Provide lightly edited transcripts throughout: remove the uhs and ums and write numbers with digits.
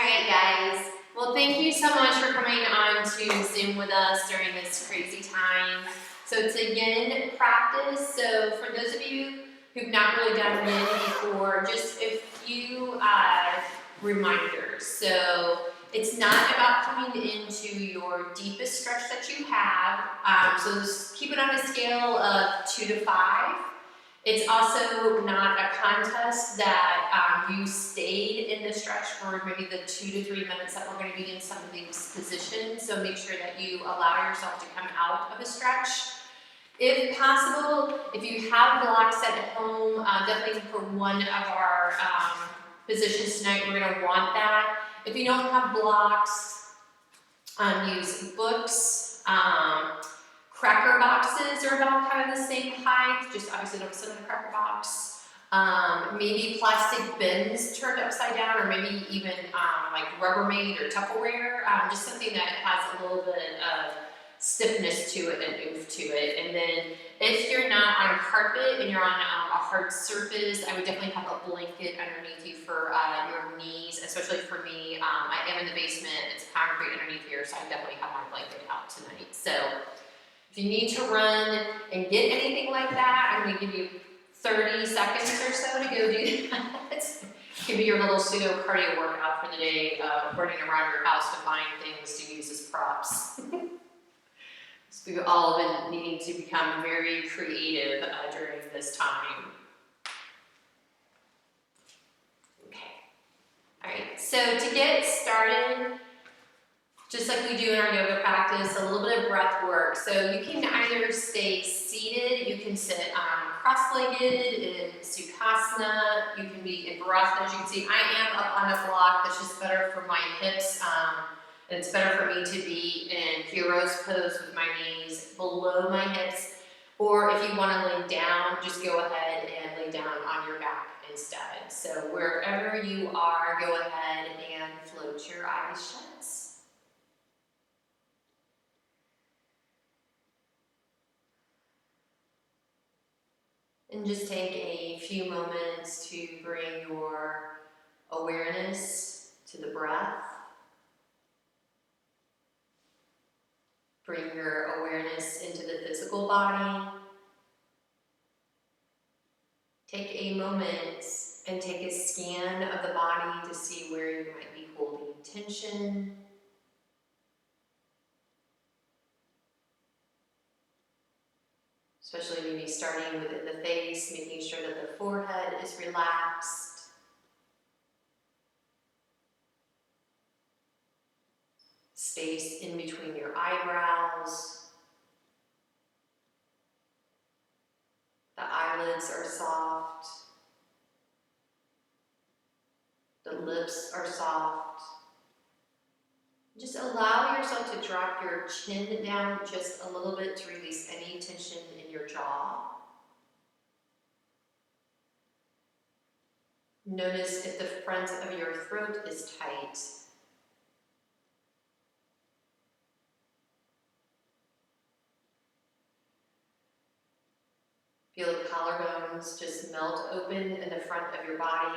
right, guys. Well, thank you so much for coming on to Zoom with us during this crazy time. So it's again practice. So for those of you who've not really done yin before, just a few reminders. So it's not about coming into your deepest stretch that you have. So just keep it on a scale of 2 to 5. It's also not a contest that you stayed in the stretch for maybe the 2 to 3 minutes that we're going to be in some of these positions. So make sure that you allow yourself to come out of a stretch. If possible, if you have blocks at home, definitely for one of our positions tonight, we're going to want that. If you don't have blocks, use books. Cracker boxes are about kind of the same height, just obviously don't sit in a cracker box. Maybe plastic bins turned upside down, or maybe even like Rubbermaid or Tupperware, just something that has a little bit of stiffness to it and oomph to it. And then if you're not on carpet and you're on a hard surface, I would definitely have a blanket underneath you for your knees, especially for me. I am in the basement, it's concrete underneath here, so I definitely have my blanket out tonight. So if you need to run and get anything like that, I'm going to give you 30 seconds or so to go do that. Give you your little pseudo cardio workout for the day, running around your house to find things to use as props. So we've all been needing to become very creative during this time. Okay. All right. So to get started, just like we do in our yoga practice, a little bit of breath work. So you can either stay seated, you can sit cross-legged in Sukhasana, you can be in Virasana. As you can see, I am up on a block. That's just better for my hips. And it's better for me to be in hero's pose with my knees below my hips. Or if you want to lay down, just go ahead and lay down on your back instead. So wherever you are, go ahead and float your eyes shut. And just take a few moments to bring your awareness to the breath. Bring your awareness into the physical body. Take a moment and take a scan of the body to see where you might be holding tension. Especially maybe starting within the face, making sure that the forehead is relaxed. Space in between your eyebrows. The eyelids are soft. The lips are soft. Just allow yourself to drop your chin down just a little bit to release any tension in your jaw. Notice if the front of your throat is tight. Feel the collarbones just melt open in the front of your body.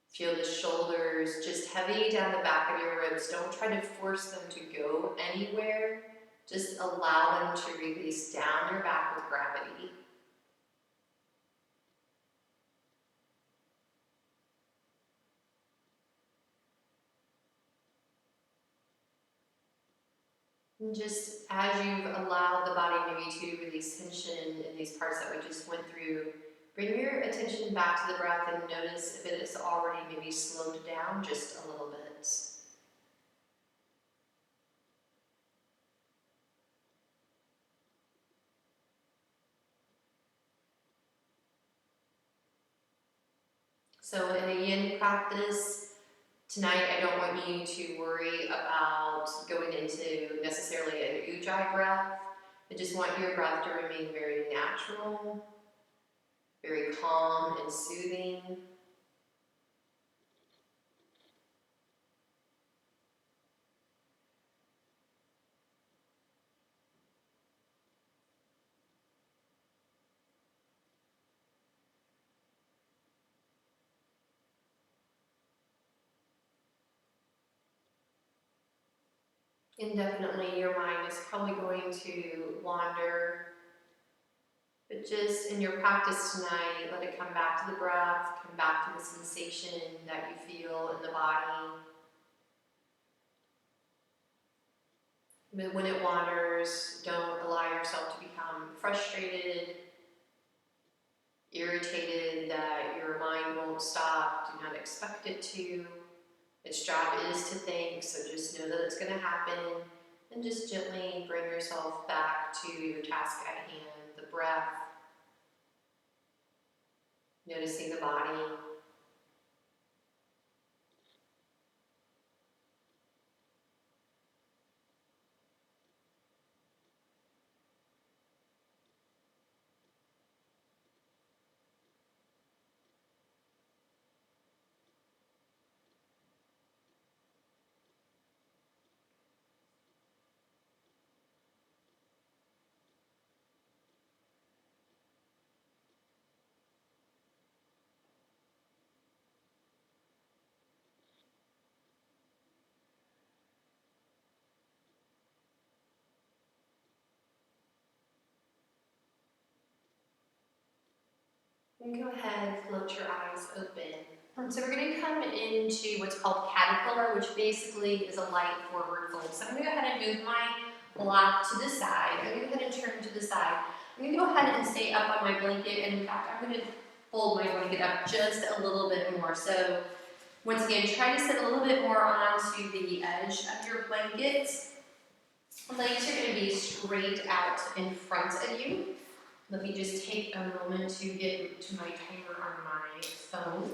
Feel the shoulders just heavy down the back of your ribs. Don't try to force them to go anywhere. Just allow them to release down your back with gravity. And just as you've allowed the body maybe to release tension in these parts that we just went through, bring your attention back to the breath and notice if it is already maybe slowed down just a little bit. So in a yin practice, tonight I don't want you to worry about going into necessarily an ujjayi breath. I just want your breath to remain very natural, very calm and soothing. And definitely your mind is probably going to wander, but just in your practice tonight, let it come back to the breath, come back to the sensation that you feel in the body. But when it wanders, don't allow yourself to become frustrated, irritated that your mind won't stop. Do not expect it to. Its job is to think, so just know that it's going to happen. And just gently bring yourself back to your task at hand, the breath, noticing the body. And go ahead, float your eyes open. So we're going to come into what's called caterpillar, which basically is a light forward fold. So I'm going to go ahead and move my block to the side. I'm going to go ahead and turn to the side. I'm going to go ahead and stay up on my blanket, and in fact, I'm going to fold my blanket up just a little bit more. So once again, try to sit a little bit more onto the edge of your blanket. Legs are going to be straight out in front of you. Let me just take a moment to get to my timer on my phone.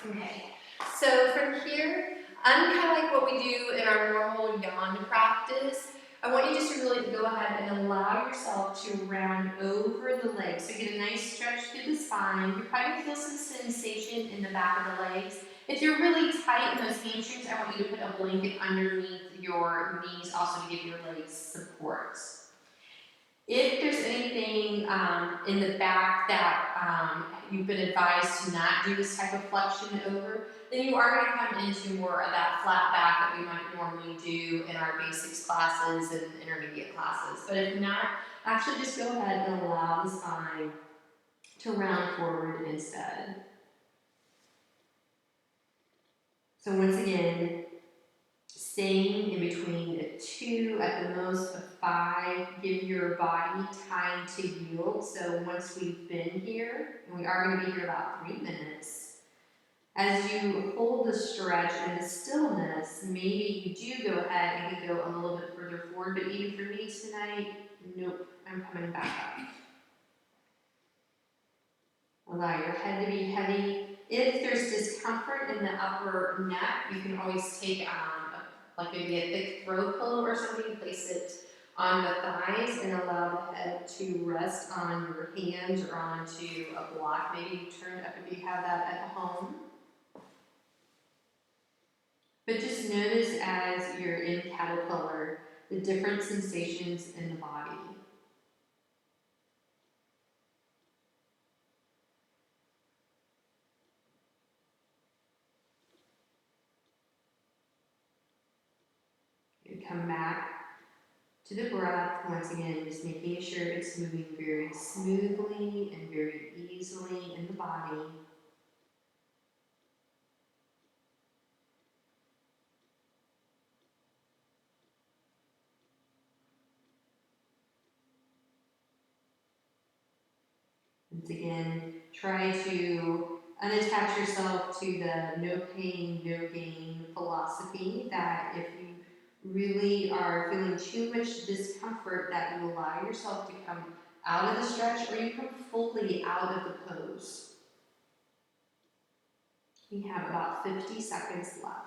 Okay, so from here, kind of like what we do in our normal yawn practice, I want you just to really go ahead and allow yourself to round over the legs. So get a nice stretch through the spine. You probably feel some sensation in the back of the legs. If you're really tight in those hamstrings, I want you to put a blanket underneath your knees also to give your legs support. If there's anything in the back that you've been advised to not do this type of flexion over, then you are going to come into more of that flat back that we might normally do in our basics classes and intermediate classes. But if not, actually just go ahead and allow the spine to round forward instead. So once again, staying in between a 2, at the most a 5, give your body time to yield. So once we've been here, and we are going to be here about 3 minutes, as you hold the stretch and the stillness, maybe you do go ahead and go a little bit further forward, but even for me tonight, nope, I'm coming back up. Allow your head to be heavy. If there's discomfort in the upper neck, you can always take like maybe a thick throw pillow or something, place it on the thighs and allow the head to rest on your hands or onto a block. Maybe you turn it up if you have that at home. But just notice as you're in caterpillar, the different sensations in the body. You come back to the breath, once again, just making sure it's moving very smoothly and very easily in the body. Once again, try to unattach yourself to the no pain, no gain philosophy that if you really are feeling too much discomfort, that you allow yourself to come out of the stretch or you come fully out of the pose. We have about 50 seconds left.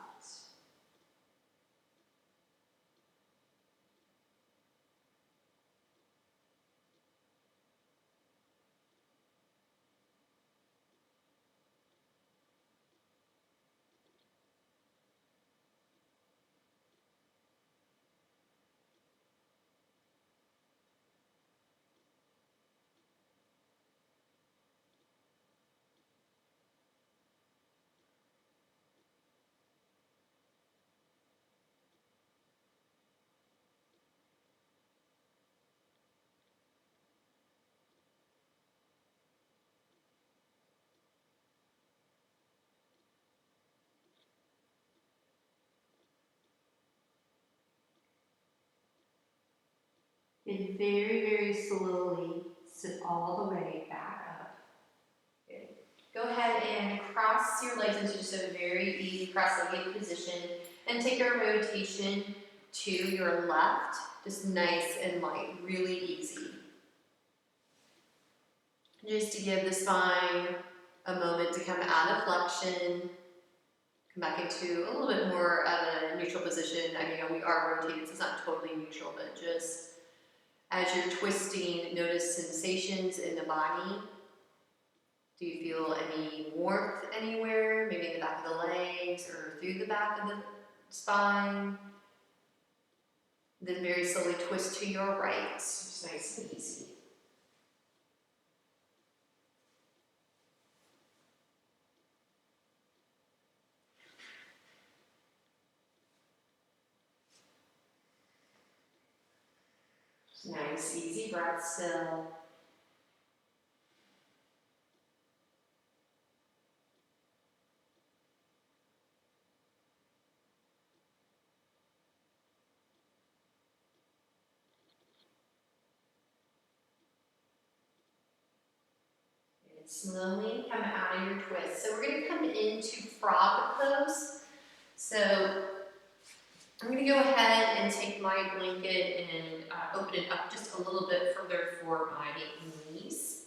And very, very slowly sit all the way back up. Good. Go ahead and cross your legs into just a very easy cross-legged position and take a rotation to your left, just nice and light, really easy. Just to give the spine a moment to come out of flexion, come back into a little bit more of a neutral position. I mean, we are rotated, so it's not totally neutral, but just as you're twisting, notice sensations in the body. Do you feel any warmth anywhere? Maybe in the back of the legs or through the back of the spine? Then very slowly twist to your right. Just nice and easy. Nice, easy breath still. And slowly come out of your twist. So we're going to come into frog pose. So I'm going to go ahead and take my blanket and open it up just a little bit further for my knees.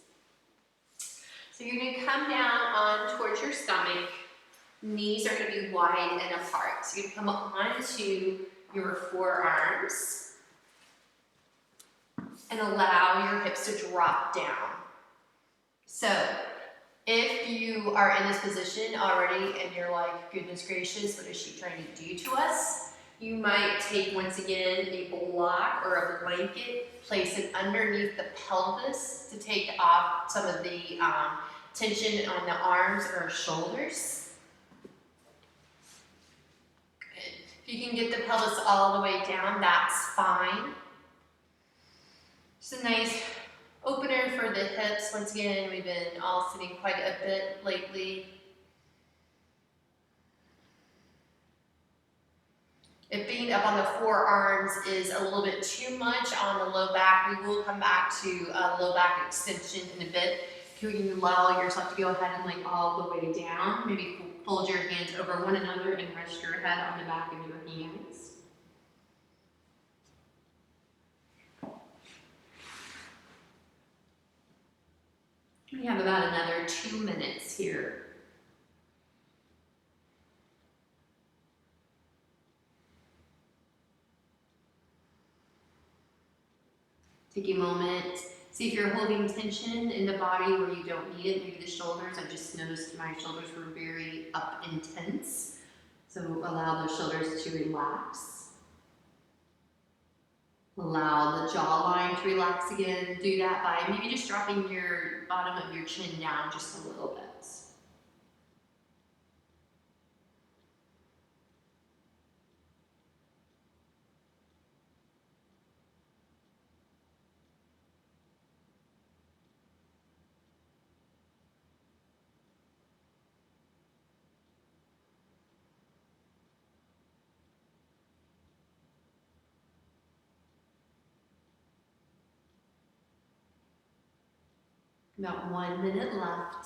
So you're going to come down on towards your stomach. Knees are going to be wide and apart. So you're going to come up onto your forearms and allow your hips to drop down. So if you are in this position already and you're like, goodness gracious, what is she trying to do to us? You might take, once again, a block or a blanket, place it underneath the pelvis to take off some of the tension on the arms or shoulders. Good. If you can get the pelvis all the way down, that's fine. Just a nice opener for the hips. Once again, we've been all sitting quite a bit lately. If being up on the forearms is a little bit too much on the low back, we will come back to low back extension in a bit. You can allow yourself to go ahead and lay all the way down. Maybe fold your hands over one another and rest your head on the back of your hands. We have about another 2 minutes here. Take a moment, see if you're holding tension in the body where you don't need it, maybe the shoulders. I just noticed my shoulders were very up and tense. So allow those shoulders to relax. Allow the jawline to relax again. Do that by maybe just dropping your bottom of your chin down just a little bit. About 1 minute left.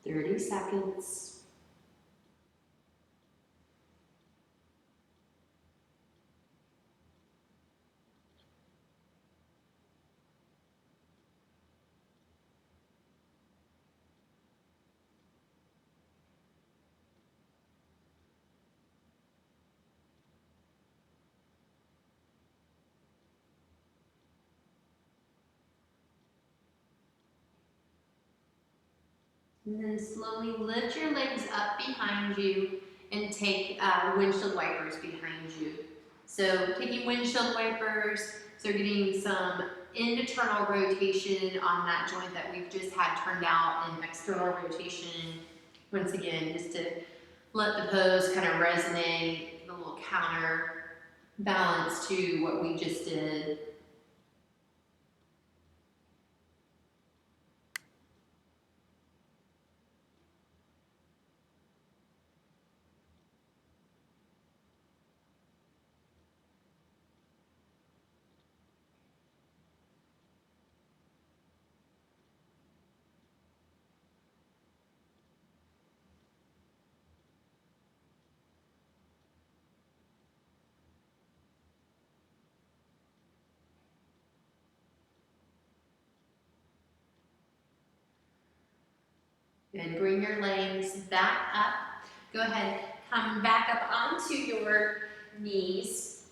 Thirty seconds. And then slowly lift your legs up behind you and take windshield wipers behind you. So taking windshield wipers, so getting some internal rotation on that joint that we've just had turned out, and external rotation, once again, just to let the pose kind of resonate, a little counter balance to what we just did. Good, bring your legs back up. Go ahead, come back up onto your knees.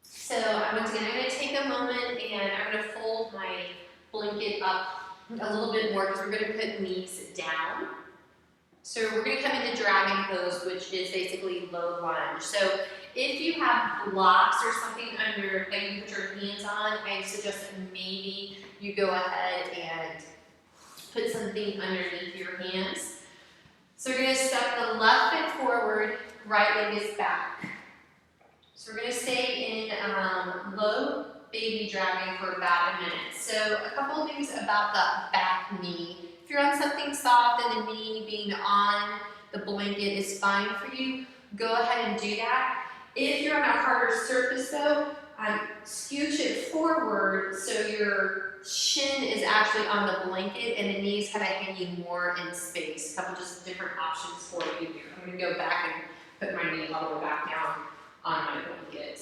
So once again, I'm gonna take a moment and I'm gonna fold my blanket up a little bit more because we're gonna put knees down. So we're gonna come into dragon pose, which is basically low lunge. So if you have blocks or something under that you put your hands on, I suggest that maybe you go ahead and put something underneath your hands. So we're gonna step the left foot forward, right leg is back. So we're gonna stay in low baby dragon for about a minute. So a couple of things about the back knee. If you're on something soft and the knee being on the blanket is fine for you, go ahead and do that. If you're on a harder surface though, scooch it forward so your shin is actually on the blanket and the knees kind of hanging more in space. A couple just different options for you here. I'm gonna go back and put my knee all the way back down on my blanket.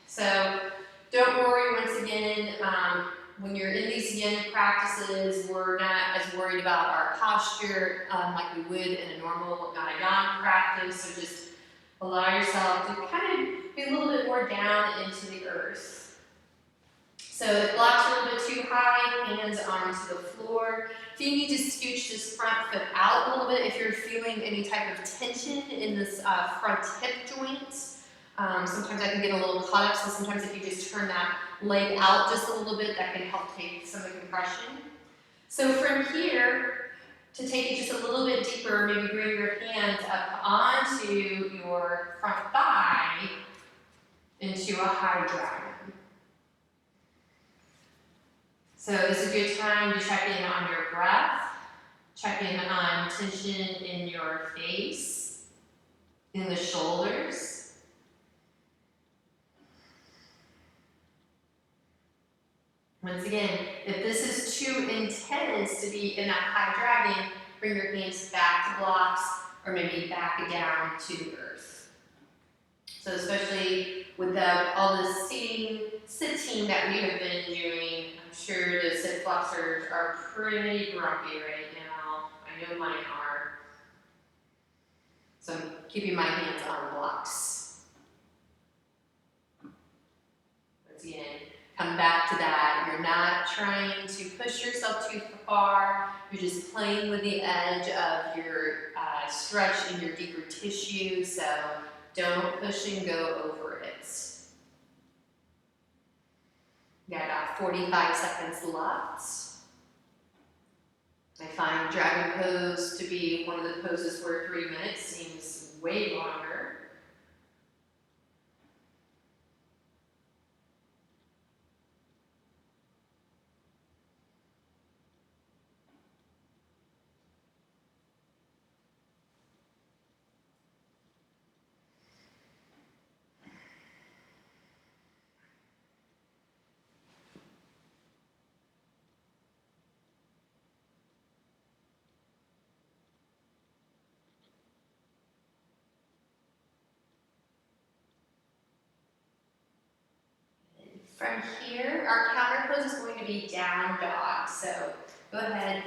So don't worry, once again, when you're in these yin practices, we're not as worried about our posture like we would in a normal yang practice. So just allow yourself to kind of be a little bit more down into the earth. So if blocks are a little bit too high, hands onto the floor. If you need to scooch this front foot out a little bit, if you're feeling any type of tension in this front hip joint, sometimes I can get a little caught up, so sometimes if you just turn that leg out just a little bit, that can help take some of the compression. So from here, to take it just a little bit deeper, maybe bring your hands up onto your front thigh into a high dragon. So this is a good time to check in on your breath, check in on tension in your face, in the shoulders. Once again, if this is too intense to be in that high dragon, bring your hands back to blocks or maybe back down to the earth. So especially with all the sitting that we have been doing, I'm sure the sit flexors are pretty grumpy right now. I know mine are. So I'm keeping my hands on blocks. Once again, come back to that. You're not trying to push yourself too far. You're just playing with the edge of your stretch in your deeper tissue. So don't push and go over it. We got about 45 seconds left. I find dragon pose to be one of the poses where 3 minutes seems way longer. From here, our counter pose is going to be down dog. So go ahead,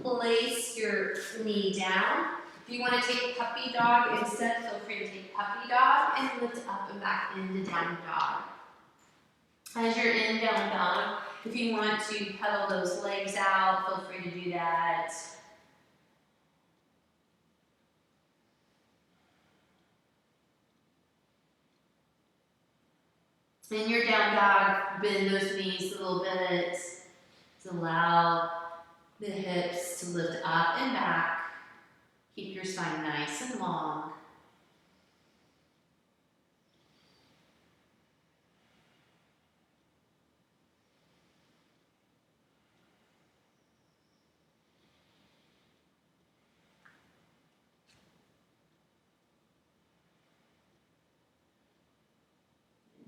place your knee down. If you want to take puppy dog instead, feel free to take puppy dog and lift up and back into down dog. As you're in down dog, if you want to pedal those legs out, feel free to do that. In your down dog, bend those knees a little bit to allow the hips to lift up and back. Keep your spine nice and long.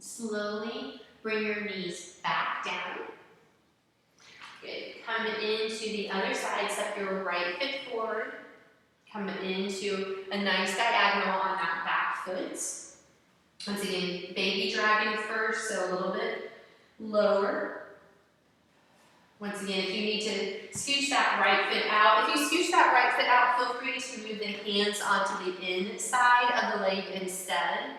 Slowly bring your knees back down. Good. Come into the other side, step your right foot forward. Come into a nice diagonal on that back foot. Once again, baby dragon first, so a little bit lower. Once again, if you need to scooch that right foot out, if you scooch that right foot out, feel free to move the hands onto the inside of the leg instead.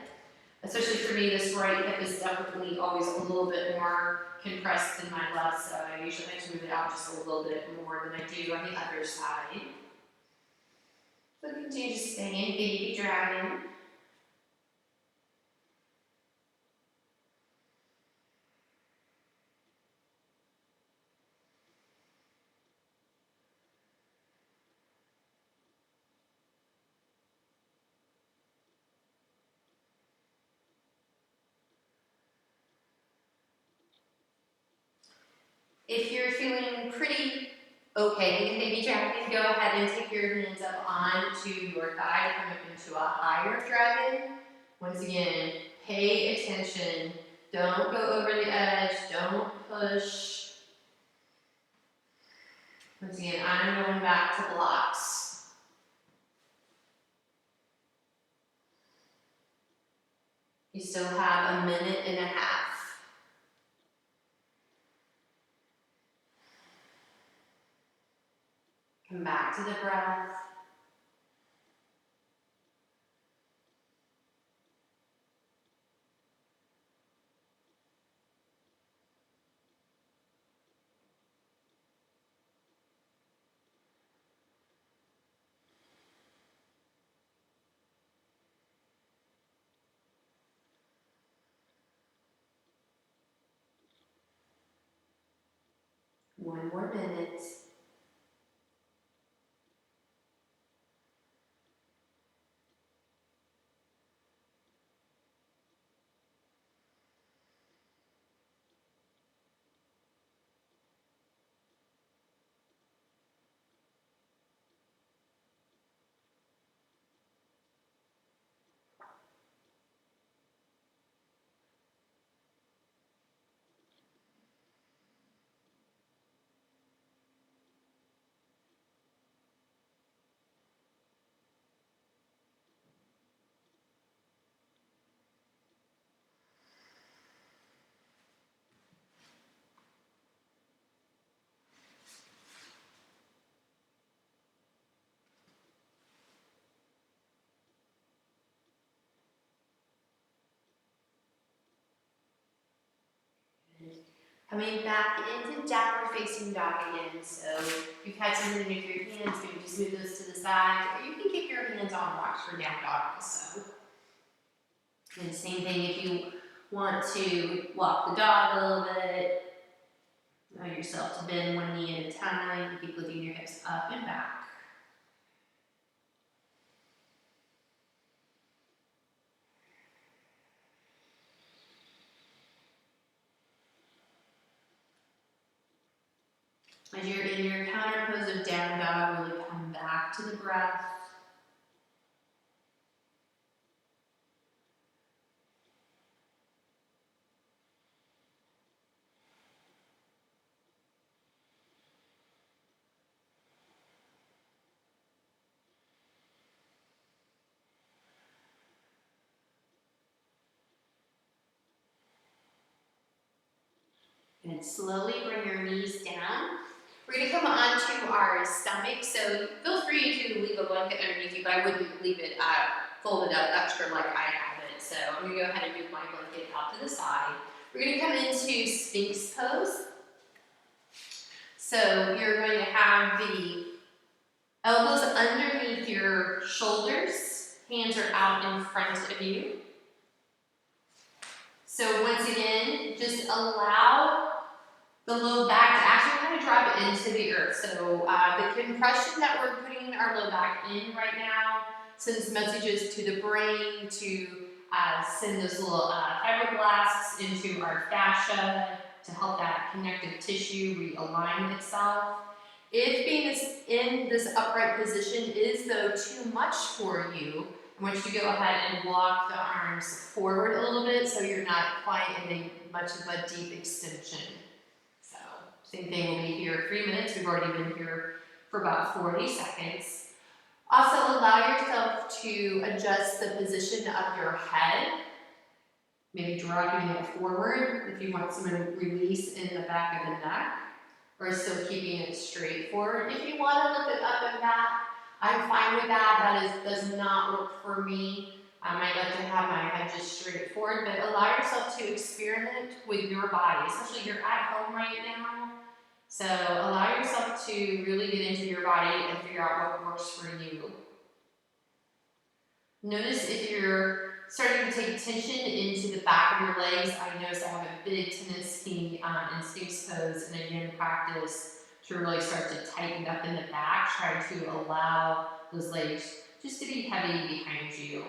Especially for me, this right hip is definitely always a little bit more compressed than my left, so I usually like to move it out just a little bit more than I do on the other side. So continue to stay in baby dragon. If you're feeling pretty okay in baby dragon, go ahead and take your hands up onto your thigh to come up into a higher dragon. Once again, pay attention. Don't go over the edge. Don't push. Once again, I'm going back to blocks. You still have a minute and a half. Come back to the breath. One more minute. Coming back into downward facing dog again. So if you've had something with your hands, maybe just move those to the side, or you can keep your hands on rocks for down dog also. And same thing if you want to walk the dog a little bit, allow yourself to bend one knee at a time, keep lifting your hips up and back. As you're in your counter pose of down dog, really come back to the breath. And slowly bring your knees down. We're going to come onto our stomach, so feel free to leave a blanket underneath you, but I wouldn't leave it folded up extra like I have it. So I'm going to go ahead and move my blanket out to the side. We're going to come into Sphinx pose. So you're going to have the elbows underneath your shoulders, hands are out in front of you. So once again, just allow the low back to actually kind of drop it into the earth. So the compression that we're putting our low back in right now sends messages to the brain to send those little fibroblasts into our fascia to help that connective tissue realign itself. If being in this upright position is though too much for you, I want you to go ahead and walk the arms forward a little bit so you're not quite in much of a deep extension. So same thing, we'll be here 3 minutes. We've already been here for about 40 seconds. Also allow yourself to adjust the position of your head, maybe dropping it forward if you want some release in the back of the neck, or still keeping it straight forward. If you want to lift it up and back, I'm fine with that. That does not work for me. I like to have my head just straight forward, but allow yourself to experiment with your body, especially if you're at home right now. So allow yourself to really get into your body and figure out what works for you. Notice if you're starting to take tension into the back of your legs. I notice I have a big tennis knee in Sphinx pose, and again, practice to really start to tighten up in the back. Try to allow those legs just to be heavy behind you.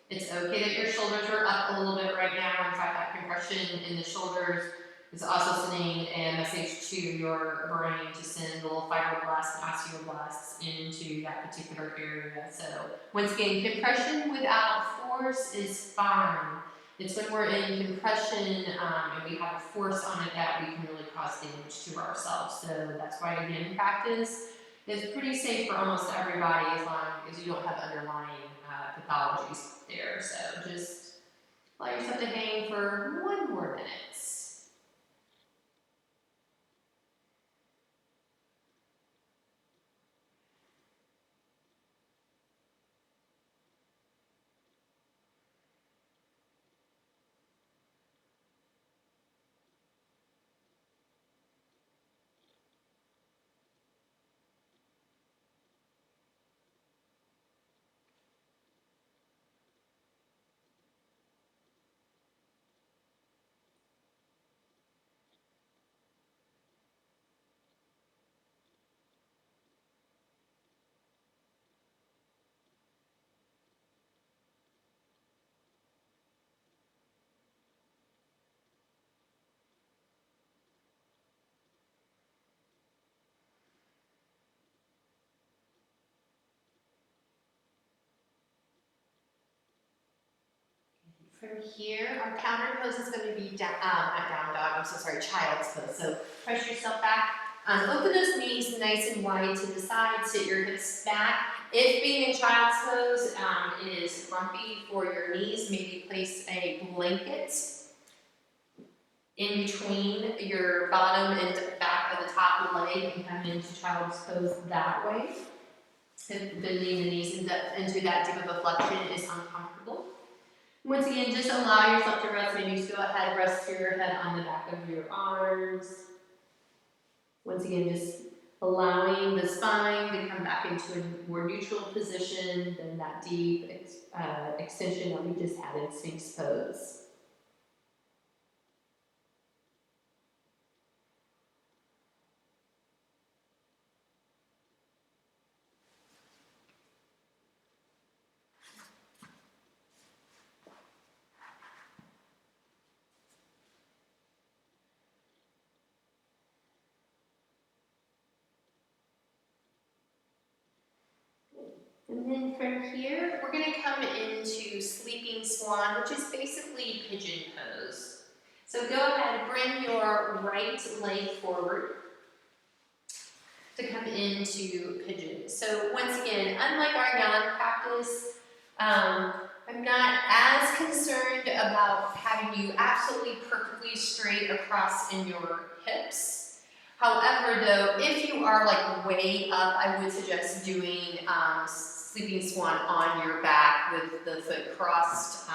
It's okay that your shoulders are up a little bit right now. In fact, that compression in the shoulders is also sending a message to your brain to send little fibroblasts and osteoblasts into that particular area. So once again, compression without force is fine. It's when we're in compression and we have a force on it that we can really cause damage to ourselves. So that's why, again, practice is pretty safe for almost everybody as long as you don't have underlying pathologies there. So just allow yourself to hang for 1 more minute. From here, our counter pose is going to be down, not down dog, I'm so sorry, child's pose. So press yourself back, open those knees nice and wide to the side, sit your hips back. If being in child's pose is grumpy for your knees, maybe place a blanket in between your bottom and back of the top leg and come into child's pose that way. If bending the knees into that deep of a flexion is uncomfortable. Once again, just allow yourself to rest. Maybe just go ahead, rest your head on the back of your arms. Once again, just allowing the spine to come back into a more neutral position than that deep extension that we just had in Sphinx pose. And then from here, we're going to come into Sleeping Swan, which is basically pigeon pose. So go ahead, bring your right leg forward to come into pigeon. So once again, unlike our yawn practice, I'm not as concerned about having you absolutely perfectly straight across in your hips. However, though, if you are like way up, I would suggest doing Sleeping Swan on your back with the foot crossed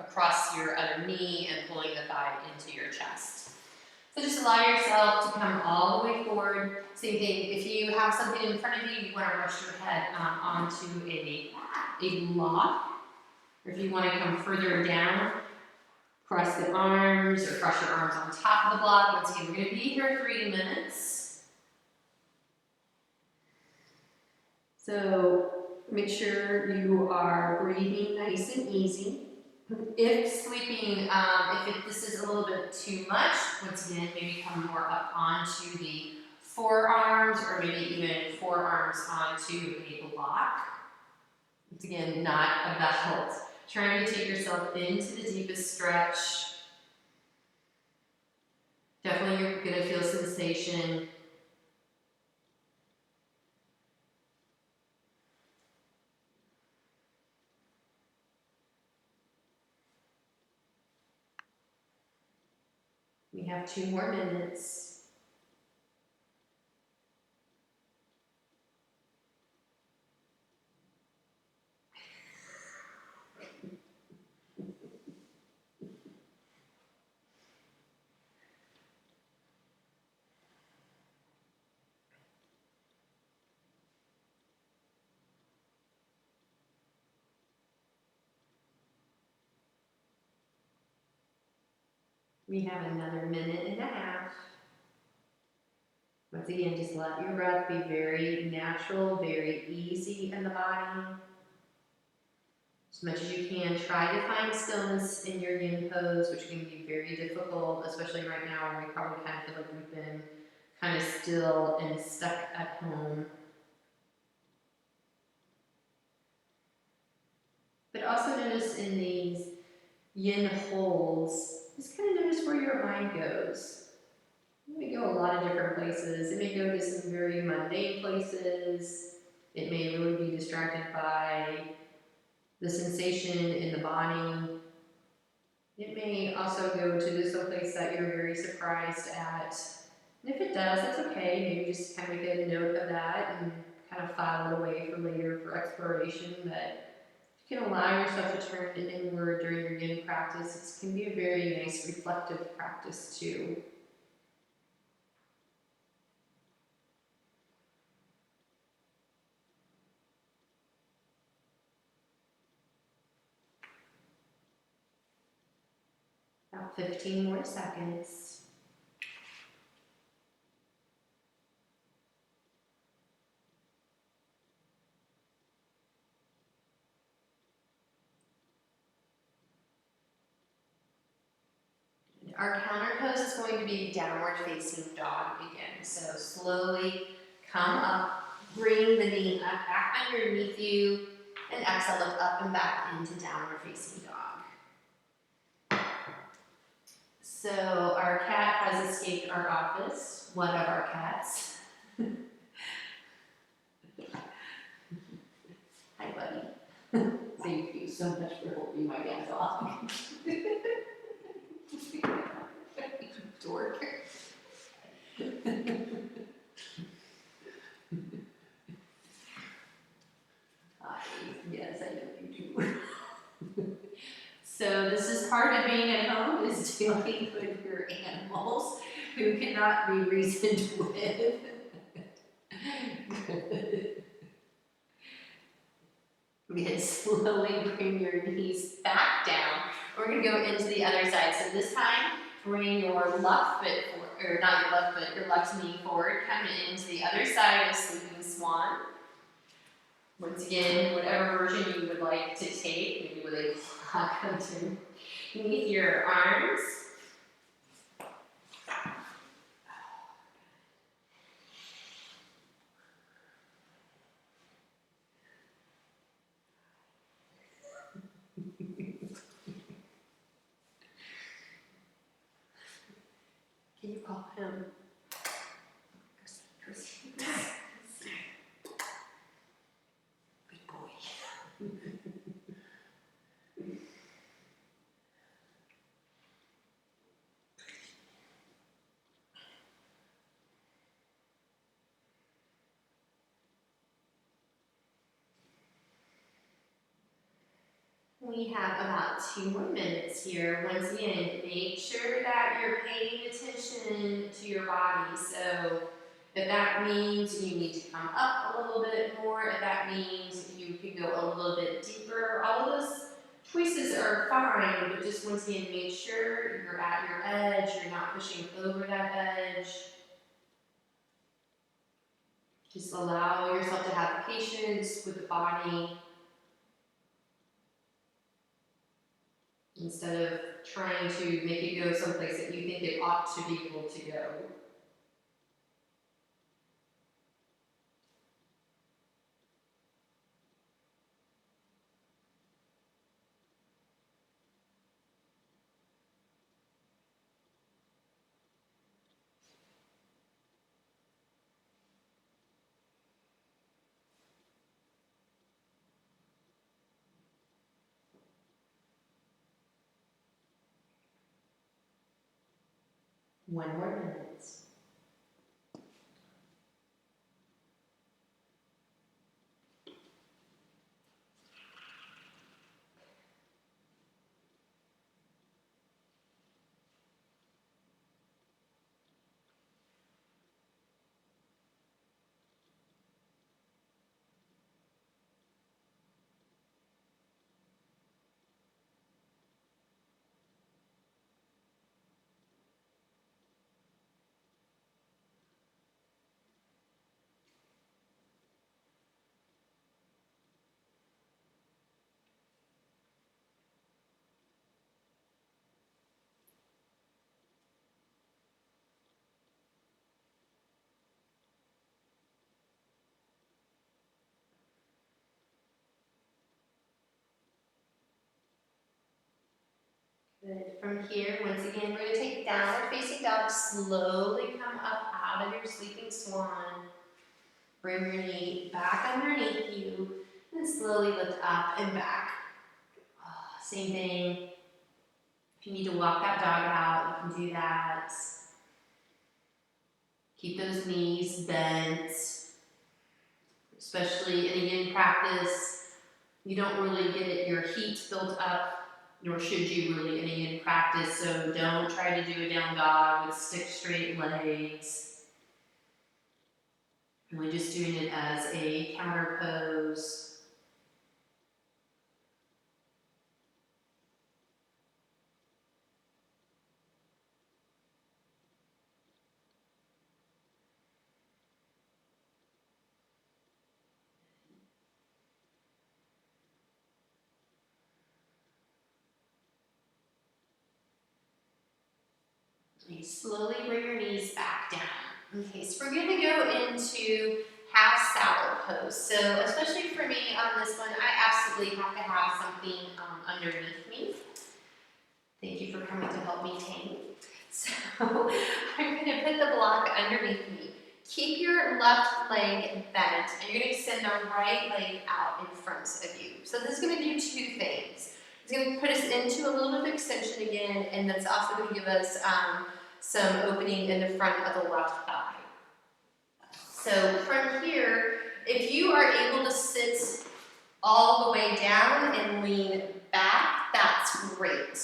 across your other knee and pulling the thigh into your chest. So just allow yourself to come all the way forward. Same thing, if you have something in front of you, you want to rush your head onto a block. Or if you want to come further down, cross the arms or cross your arms on top of the block. Once again, we're going to be here 3 minutes. So make sure you are breathing nice and easy. If sleeping, this is a little bit too much, once again, maybe come more up onto the forearms or maybe even forearms onto a block. Once again, not a belt. Trying to take yourself into the deepest stretch. Definitely you're going to feel sensation. We have 2 more minutes. We have another 1.5 minutes. Once again, just let your breath be very natural, very easy in the body. As much as you can, try to find stillness in your yin pose, which can be very difficult, especially right now when we probably kind of feel like we've been kind of still and stuck at home. But also notice in these yin holds, just kind of notice where your mind goes. It may go a lot of different places. It may go to some very mundane places. It may really be distracted by the sensation in the body. It may also go to some place that you're very surprised at. And if it does, that's okay. Maybe just kind of make a note of that and kind of file it away for later for exploration. But you can allow yourself to turn inward during your yin practice. It can be a very nice reflective practice too. About 15 more seconds. Our counter pose is going to be downward facing dog again. So slowly come up, bring the knee up, back underneath you, and exhale, look up and back into downward facing dog. So our cat has escaped our office, one of our cats. Hi, buddy. Thank you so much for holding my cat dog. Dork. Yes, I know you do. So this is part of being at home, is dealing with your animals who cannot be reasoned with. Again, slowly bring your knees back down. We're going to go into the other side. So this time, bring your left foot forward, or not your left foot, your left knee forward. Come into the other side of sleeping swan. Once again, whatever version you would like to take, maybe with a block underneath your arms. Can you call him? Good boy. We have about 2 more minutes here. Once again, make sure that you're paying attention to your body. So if that means you need to come up a little bit more, if that means you could go a little bit deeper, all of those choices are fine, but just once again, make sure you're at your edge, you're not pushing over that edge. Just allow yourself to have patience with the body instead of trying to make it go someplace that you think it ought to be able to go. One more minute. Good. From here, once again, we're going to take downward facing dog. Slowly come up out of your sleeping swan. Bring your knee back underneath you. And slowly lift up and back. Same thing. If you need to walk that dog out, you can do that. Keep those knees bent. Especially in a yin practice, you don't really get your heat built up, nor should you really in a yin practice, so don't try to do a down dog with stick straight legs. We're just doing it as a counter pose. You slowly bring your knees back down. Okay, so we're going to go into half saddle pose. So especially for me on this one, I absolutely have to have something underneath me. Thank you for coming to help me tame. So I'm going to put the block underneath me. Keep your left leg bent, and you're going to extend our right leg out in front of you. So this is going to do two things. It's going to put us into a little bit of extension again, and that's also going to give us some opening in the front of the left thigh. So from here, if you are able to sit all the way down and lean back, that's great.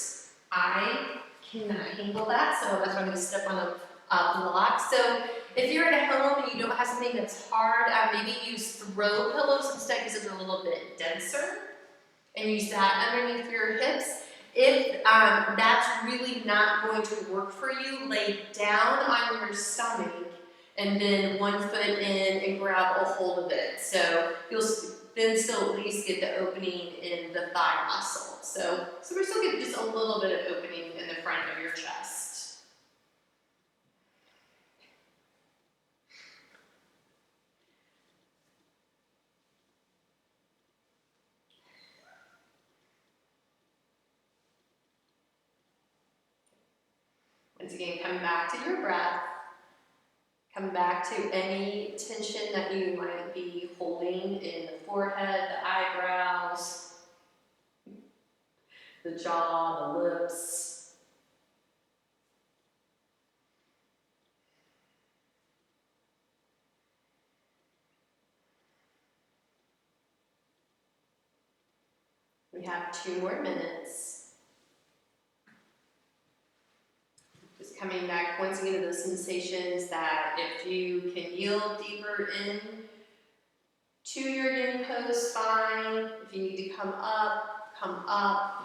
I cannot handle that, so that's why I'm going to step on the block. So if you're at home and you don't have something that's hard, maybe use throw pillows instead because it's a little bit denser, and use that underneath your hips. If that's really not going to work for you, lay down on your stomach and then one foot in and grab a hold of it. So you'll then still at least get the opening in the thigh muscle. So we're still getting just a little bit of opening in the front of your chest. Once again, come back to your breath. Come back to any tension that you might be holding in the forehead, the eyebrows, the jaw, the lips. We have 2 more minutes. Just coming back once again to those sensations that if you can yield deeper in to your yin pose, fine. If you need to come up come up.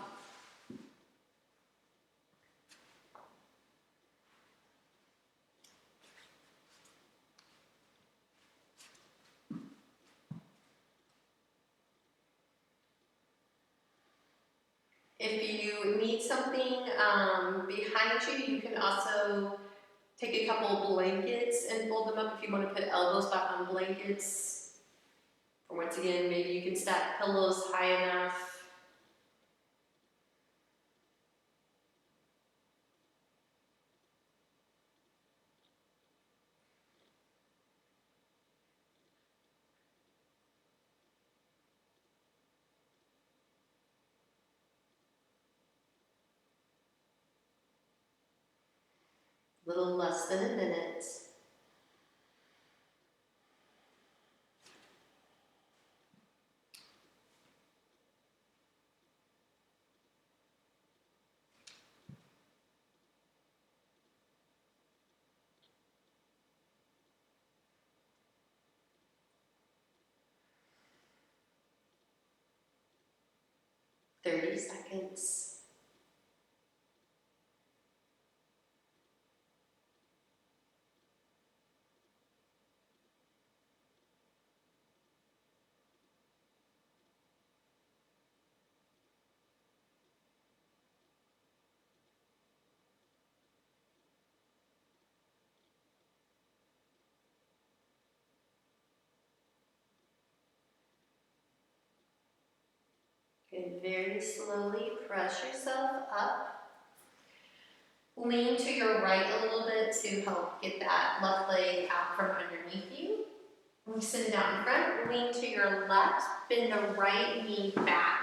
If you need something behind you, you can also take a couple of blankets and fold them up if you want to put elbows back on blankets. Or once again, maybe you can stack pillows high enough. Little less than a minute. $30. 'Kay, very slowly press yourself up. Lean to your right a little bit to help get that left leg out from underneath you. And send it out in front, lean to your left, bend the right knee back.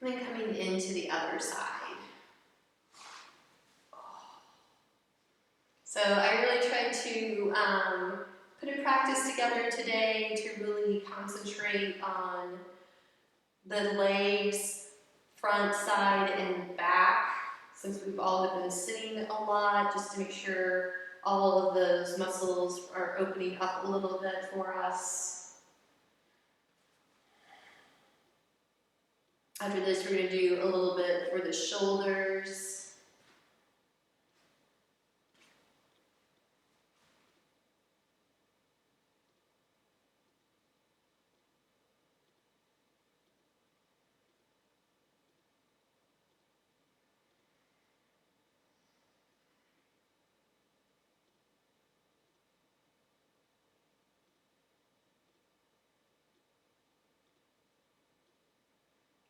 And then coming into the other side. So I really tried to put a practice together today to really concentrate on the legs, front, side, and back, since we've all been sitting a lot, just to make sure all of those muscles are opening up a little bit for us. After this, we're going to do a little bit for the shoulders.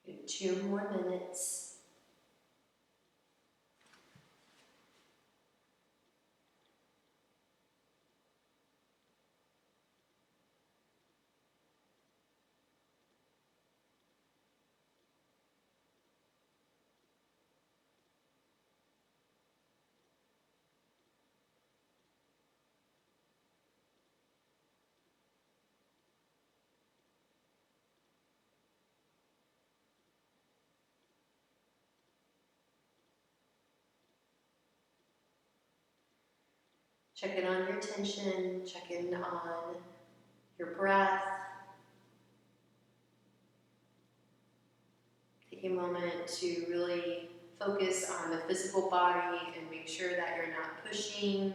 Do 2 more minutes. Check in on your tension, check in on your breath. Take a moment to really focus on the physical body and make sure that you're not pushing.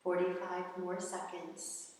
"45 more seconds."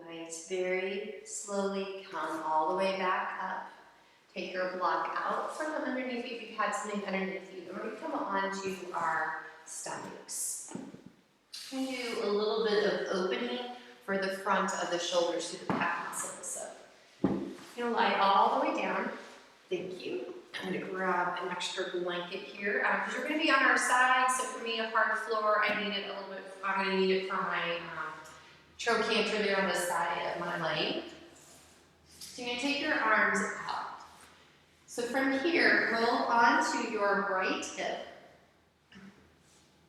Nice. Very slowly come all the way back up. Take your block out from underneath you if you've had something underneath you. And we're going to come on to our stomachs. We're going to do a little bit of opening for the front of the shoulders to the pec muscles. So you're going to lie all the way down. Thank you. I'm going to grab an extra blanket here because we're going to be on our side. So for me, a hard floor, I need it a little bit. I'm going to need it for my trochanter there on the side of my leg. So you're going to take your arms out. So from here, roll onto your right hip.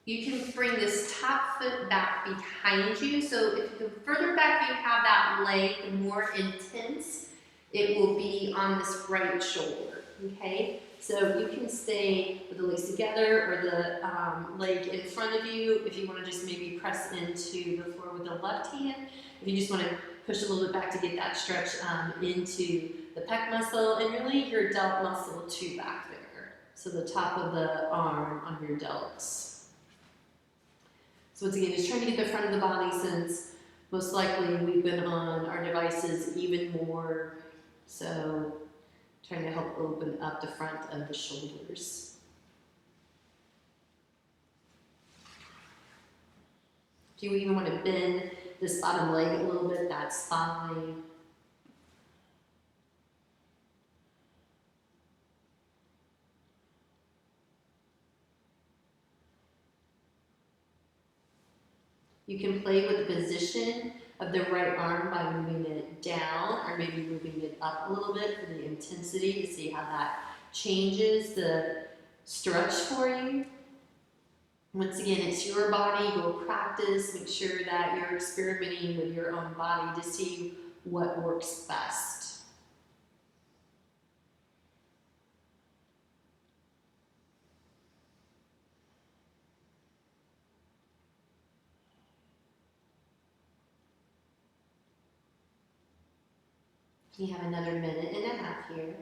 You can bring this top foot back behind you. So if the further back you have that leg, the more intense it will be on this right shoulder, okay? So you can stay with the legs together or the leg in front of you if you want to just maybe press into the floor with the left hand. If you just want to push a little bit back to get that stretch into the pec muscle and really your delt muscle too back there. So the top of the arm on your delts. So once again, just trying to get the front of the body since most likely we've been on our devices even more. So trying to help open up the front of the shoulders. If you even want to bend this bottom leg a little bit, that's fine. You can play with the position of the right arm by moving it down or maybe moving it up a little bit for the intensity to see how that changes the stretch for you. Once again, it's your body, your practice. Make sure that you're experimenting with your own body to see what works best. You have another minute and a half here.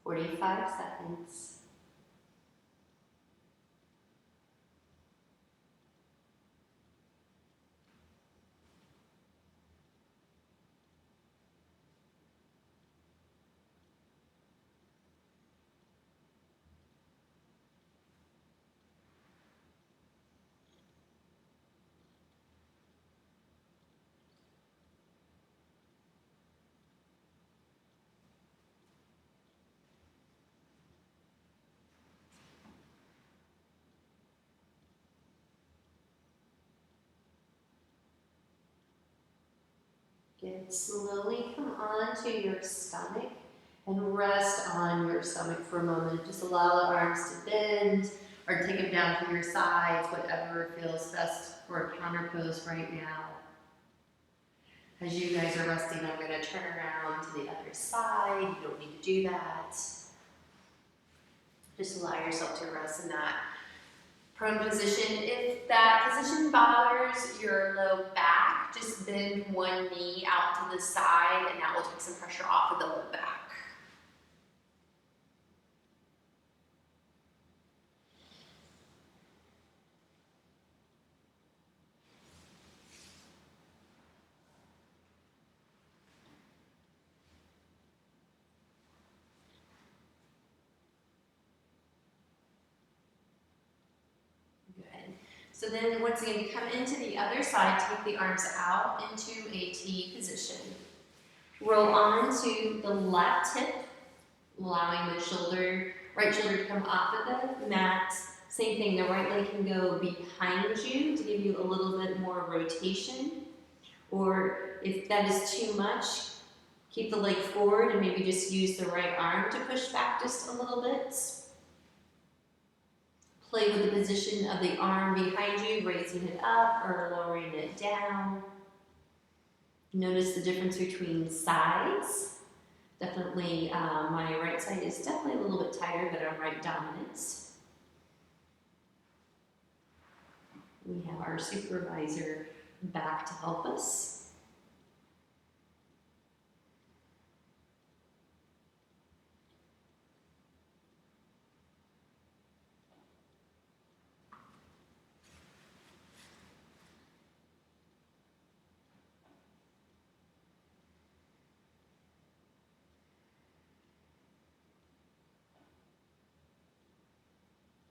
"45 seconds. Good. Slowly come onto your stomach and rest on your stomach for a moment. Just allow the arms to bend or take them down to your sides, whatever feels best for a counter pose right now. As you guys are resting, I'm going to turn around to the other side. You don't need to do that. Just allow yourself to rest in that prone position. If that position bothers your low back, just bend one knee out to the side and that will take some pressure off of the low back. So then once again, you come into the other side, take the arms out into a T position. Roll on to the left hip, allowing the right shoulder to come off of the mat Same thing, the right leg can go behind you to give you a little bit more rotation. Or if that is too much, keep the leg forward and maybe just use the right arm to push back just a little bit. Play with the position of the arm behind you, raising it up or lowering it down. Notice the difference between sides. Definitely, my right side is definitely a little bit tighter, but I'm right dominant. We have our supervisor back to help us.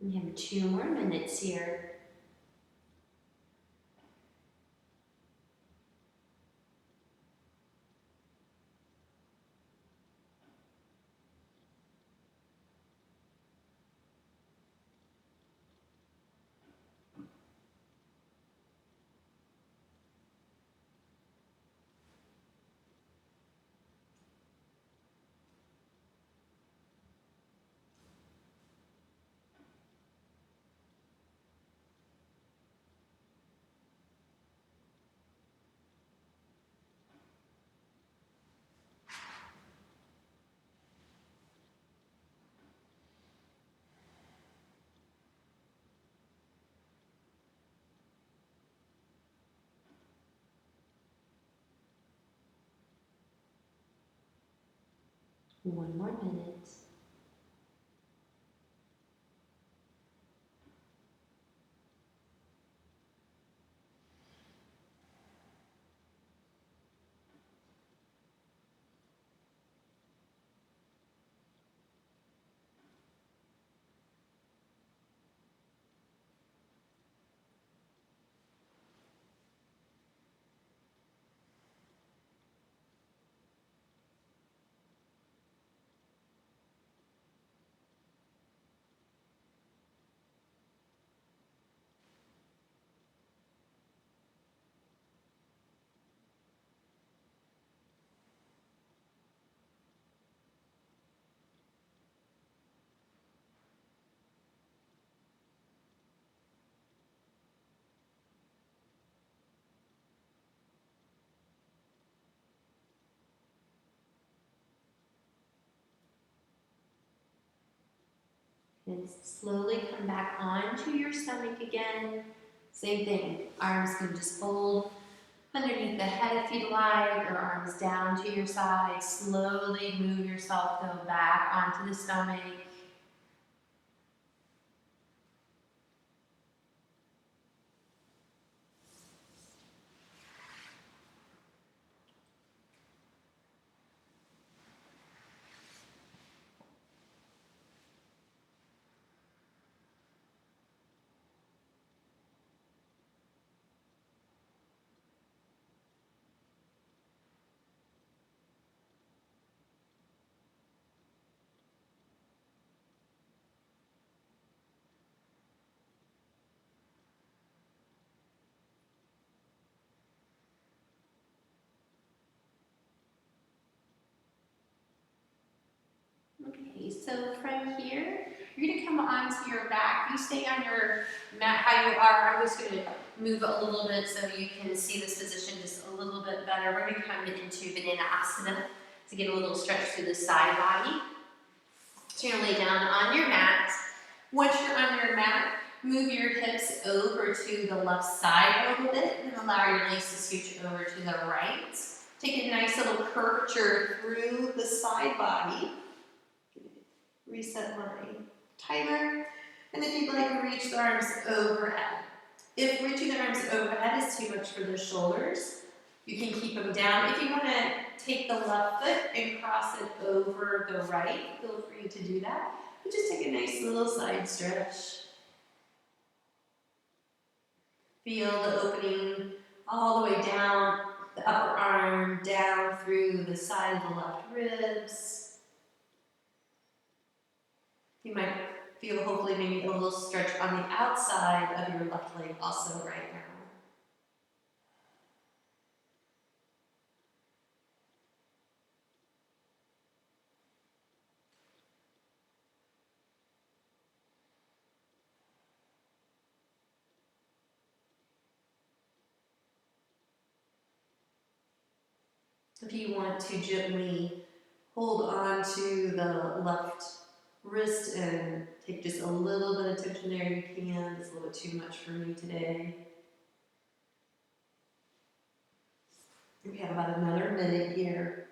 We have 2 more minutes here. One more minute. And slowly come back onto your stomach again. Same thing, arms can just fold underneath the head if you'd like, or arms down to your side. Slowly move yourself, go back onto the stomach. Okay, so from here, you're gonna come onto your back. You stay on your mat how you are. I'm just gonna move it a little bit so you can see this position just a little bit better. We're gonna come into Banana Asana to get a little stretch through the side body. So you're gonna lay down on your mat. Once you're on your mat, move your hips over to the left side a little bit and allow your legs to scooch over to the right. Take a nice little curvature through the side body. Reset my timer. And if you'd like, reach the arms overhead. If reaching the arms overhead is too much for the shoulders, you can keep them down. If you want to take the left foot and cross it over the right, feel free to do that. But just take a nice little side stretch. Feel the opening all the way down the upper arm, down through the side of the left ribs. You might Feel hopefully maybe a little stretch on the outside of your left leg also right now. If you want to gently hold on to the left wrist and take just a little bit of tension there, you can. It's a little bit too much for me today. We have about another minute here.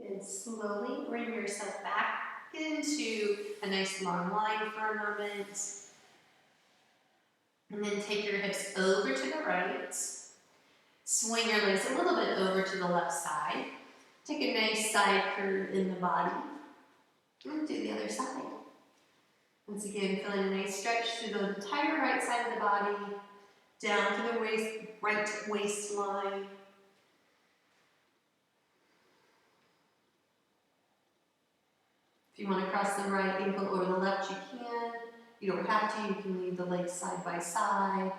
And slowly bring yourself back into a nice long line for a moment. And then take your hips over to the right. Swing your legs a little bit over to the left side. Take a nice side curve in the body. And do the other side. Once again, feeling a nice stretch through the entire right side of the body, down to the right waistline. If you want to cross the right ankle over the left, you can. You don't have to, you can leave the legs side by side.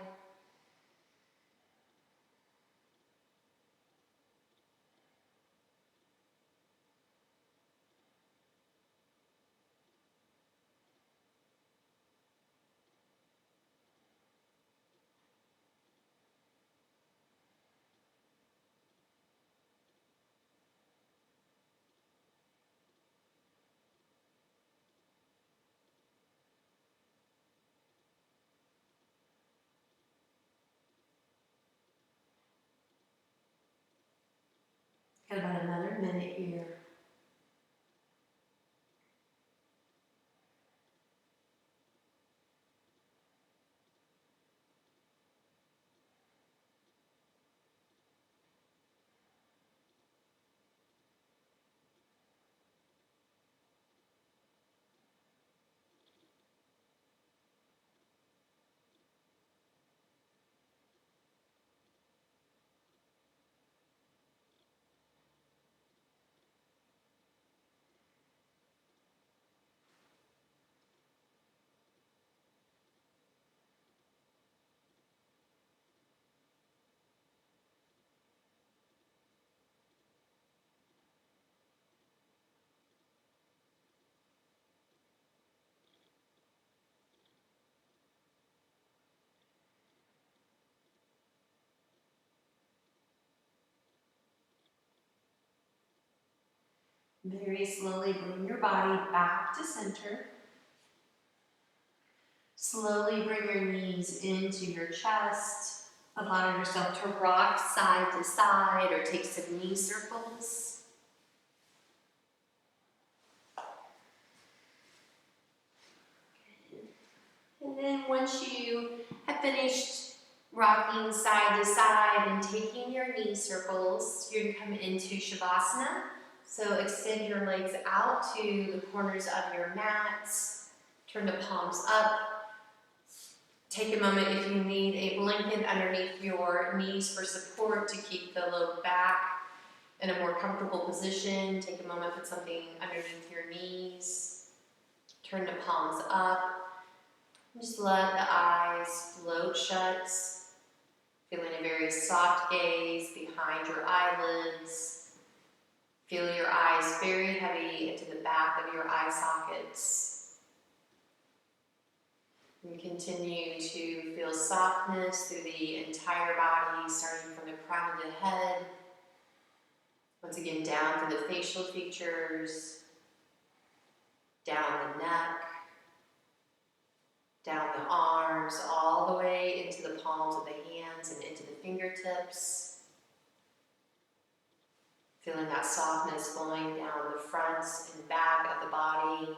Got about another minute here. Very slowly bring your body back to center. Slowly bring your knees into your chest. Allow yourself to rock side to side or take some knee circles. And then once you have finished rocking side to side and taking your knee circles, you're going to come into Shavasana. So extend your legs out to the corners of your mats. Turn the palms up. Take a moment if you need a blanket underneath your knees for support to keep the low back in a more comfortable position. Take a moment, put something underneath your knees. Turn the palms up. Just let the eyes float shut. Feeling a very soft gaze behind your eyelids. Feel your eyes very heavy into the back of your eye sockets. And continue to feel softness through the entire body, starting from the crown of the head. Once again, down through the facial features, down the neck, down the arms, all the way into the palms of the hands and into the fingertips. Feeling that softness flowing down the fronts and back of the body.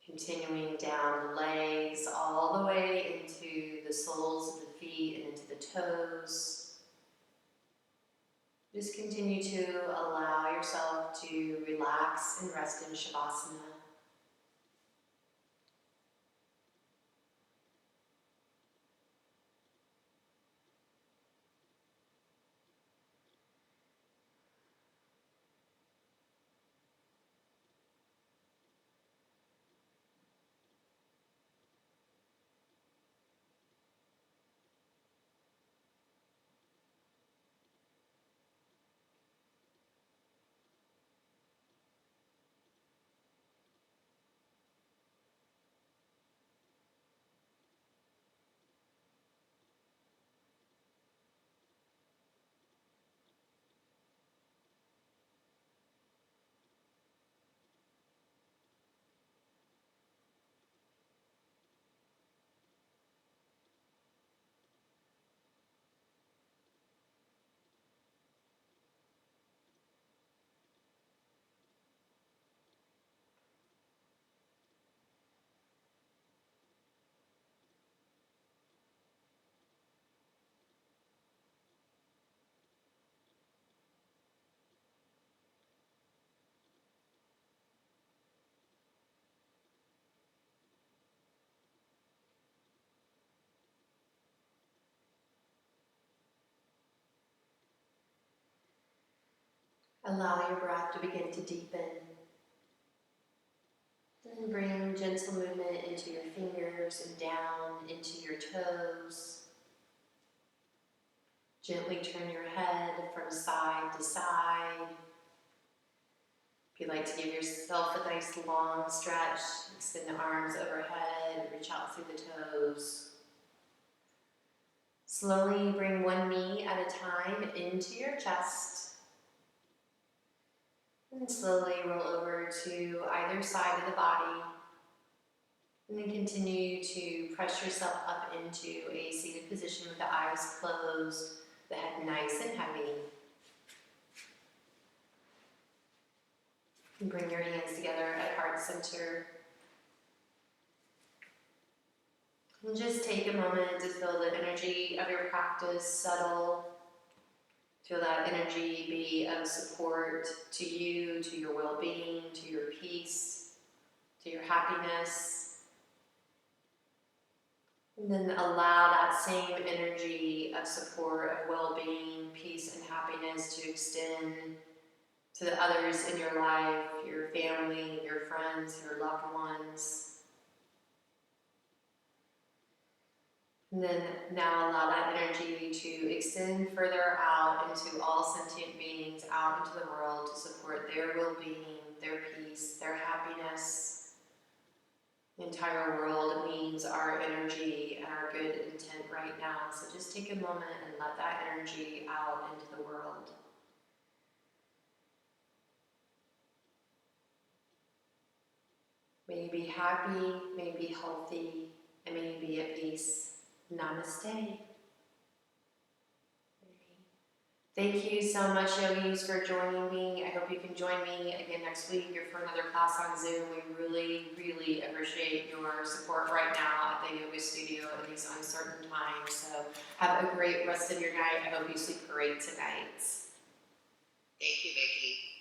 Continuing down the legs, all the way into the soles of the feet and into the toes. Just continue to allow yourself to relax and rest in Shavasana. Allow your breath to begin to deepen. Then bring gentle movement into your fingers and down into your toes. Gently turn your head from side to side. If you'd like to give yourself a nice long stretch, extend the arms overhead, reach out through the toes. Slowly bring one knee at a time into your chest. And slowly roll over to either side of the body. And then continue to press yourself up into a seated position with the eyes closed, the head nice and heavy. And bring your hands together at heart center. And just take a moment to feel the energy of your practice settle. Feel that energy be of support to you, to your well-being, to your peace, to your happiness. And then allow that same energy of support, of well-being, peace, and happiness to extend to the others in your life, your family, your friends, your loved ones. And then now allow that energy to extend further out into all sentient beings out into the world to support their well-being, their peace, their happiness. The entire world needs our energy and our good intent right now. So just take a moment and let that energy out into the world. May you be happy, may you be healthy, and may you be at peace. Namaste. Thank you so much, yogis, for joining me. I hope you can join me again next week or for another class on Zoom. We really, really appreciate your support right now at the yoga studio in these uncertain times. So have a great rest of your night. I hope you sleep great tonight. Thank you, Vickie.